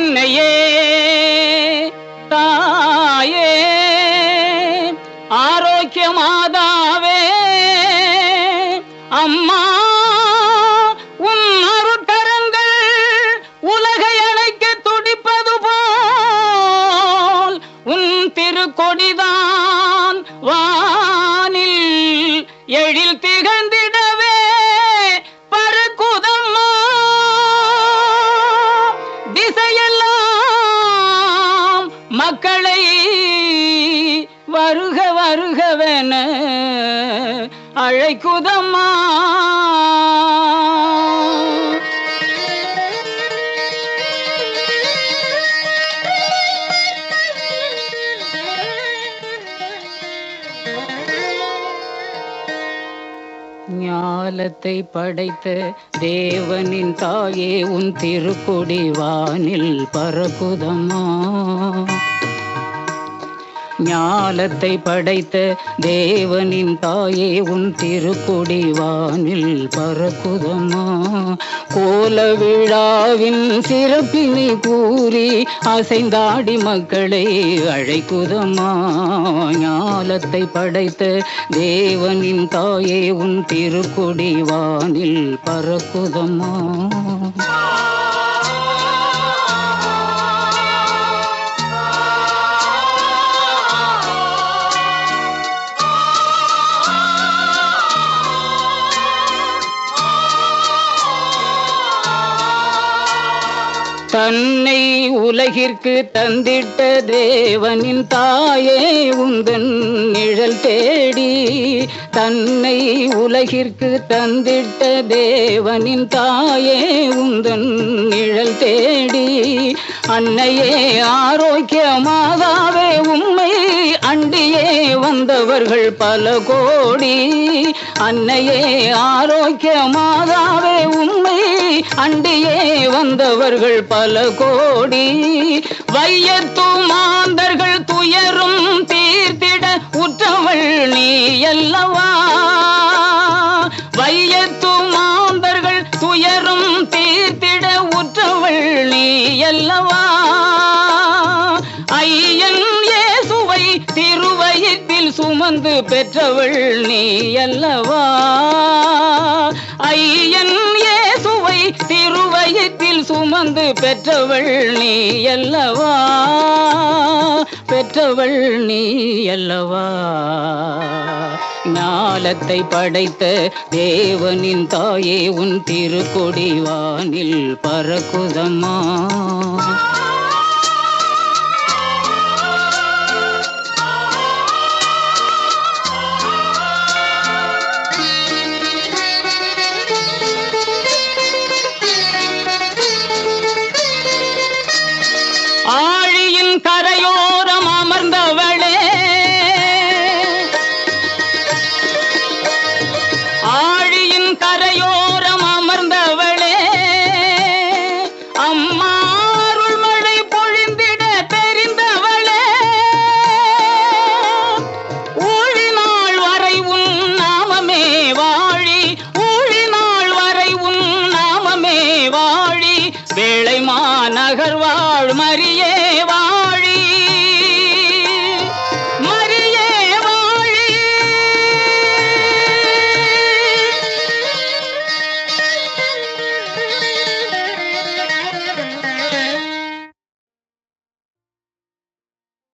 அன்னையே தாயே ஆரோக்கிய மாதாவே அம்மா உன் அருட்கரங்கள் உலகை அணைக்க துடிப்பது போல் உன் திருக்கொடிதான் வானில் எழில் திகழ்ந்திடவே பறக்குதம்மா. திசையெல்லாம் மக்களை வருக வருகவென அழைக்குதம்மா. ஞாலத்தை படைத்த தேவனின் தாயே உன் திருக்கொடி வானில் பறக்குதம்மா. ஞாலத்தை படைத்த தேவனின் தாயே உன் திருக்கொடி வானில் பறக்குதம்மா. கோல விழாவின் சிறப்பினை கூறி அசைந்தாடி மக்களை அழைக்குதம்மா. ஞாலத்தை படைத்த தேவனின் தாயே உன் திருக்கொடி வானில் பறக்குதம்மா. தன்னை உலகிற்கு தந்திட்ட தேவனின் தாயே உந்தன் நிழல் தேடி. தன்னை உலகிற்கு தந்திட்ட தேவனின் தாயே உந்தன் நிழல் தேடி. அன்னையே ஆரோக்கிய மாதாவே உம்மை அண்டியே வந்தவர்கள் பல கோடி. அன்னையே ஆரோக்கிய மாதாவே உம்மை அண்டியே வந்தவர்கள் பல கோடி. வையத்து மாந்தர்கள் துயரும் தீர்த்திட உற்றவள் நீ அல்லவா. வையத்து மாந்தர்கள் துயரும் தீர்த்திட உற்றவள் நீ அல்லவா. ஐயன் இயேசுவை திருவயிற்றில் சுமந்து பெற்றவள் நீ அல்லவா. ஐயன் இயேசுவை திருவயிற்றில் சுமந்து பெற்றவள் நீ அல்லவா. பெற்றவள் நீ அல்லவா. ஞாலத்தை படைத்த தேவனின் தாயே உன் திருக்கொடி வானில் பறக்குதம்மா. ஆழியின் கரையோரம் அமர்ந்தவளே, ஆழியின் கரையோரம் அமர்ந்தவளே, அம்மா அருள் மழை பொழிந்திட தெரிந்தவளே. ஊழினாள் வரை உன் நாமமே வாழி, ஊழினாள் வரை உன் நாமமே வாழி. வேளை மாநகர் வாழ் மரியே